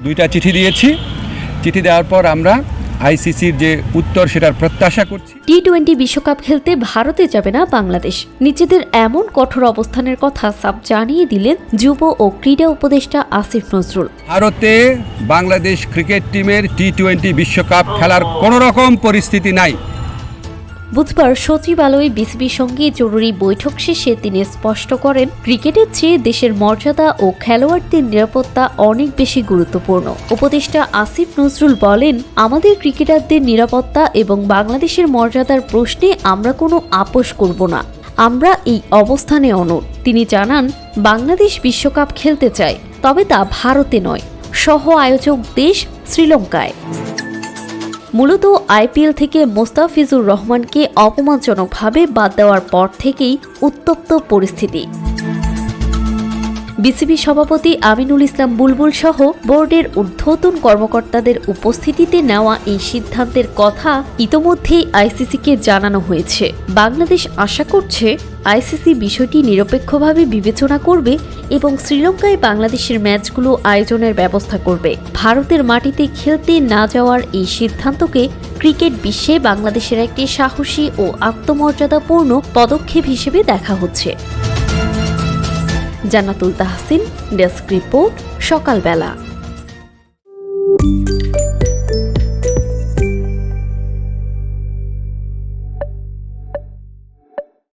2টা চিঠি দিয়েছি। চিঠি দেওয়ার পর আমরা আইসিসির যে উত্তর সেটার প্রত্যাশা করছি। টি-20 বিশ্বকাপ খেলতে ভারতে যাবে না বাংলাদেশ। নিজেদের এমন কঠোর অবস্থানের কথা সাফ জানিয়ে দিলেন যুব ও ক্রীড়া উপদেষ্টা আসিফ নজরুল। ভারতে বাংলাদেশ ক্রিকেট টিমের টি-20 বিশ্বকাপ খেলার কোনো রকম পরিস্থিতি নাই। বুধবার সচিবালয়ে বিসিবির সঙ্গে জরুরি বৈঠক শেষে তিনি স্পষ্ট করেন, ক্রিকেটের চেয়ে দেশের মর্যাদা ও খেলোয়াড়দের নিরাপত্তা অনেক বেশি গুরুত্বপূর্ণ। উপদেষ্টা আসিফ নজরুল বলেন, আমাদের ক্রিকেটারদের নিরাপত্তা এবং বাংলাদেশের মর্যাদার প্রশ্নে আমরা কোনো আপোষ করব না। আমরা এই অবস্থানে অনড়। তিনি জানান, বাংলাদেশ বিশ্বকাপ খেলতে চায়, তবে তা ভারতে নয়, সহ আয়োজক দেশ শ্রীলঙ্কায়। মূলত আইপিএল থেকে মোস্তাফিজুর রহমানকে অপমানজনকভাবে বাদ দেওয়ার পর থেকেই উত্তপ্ত পরিস্থিতি। বিসিবি সভাপতি আমিনুল ইসলাম বুলবুল সহ বোর্ডের ঊর্ধ্বতন কর্মকর্তাদের উপস্থিতিতে নেওয়া এই সিদ্ধান্তের কথা ইতোমধ্যেই আইসিসিকে জানানো হয়েছে। বাংলাদেশ আশা করছে আইসিসি বিষয়টি নিরপেক্ষভাবে বিবেচনা করবে এবং শ্রীলঙ্কায় বাংলাদেশের ম্যাচগুলো আয়োজনের ব্যবস্থা করবে। ভারতের মাটিতে খেলতে না যাওয়ার এই সিদ্ধান্তকে ক্রিকেট বিশ্বে বাংলাদেশের একটি সাহসী ও আত্মমর্যাদাপূর্ণ পদক্ষেপ হিসেবে দেখা হচ্ছে। জান্নাতুল তাহসিন, ডেস্ক রিপোর্ট, সকালবেলা।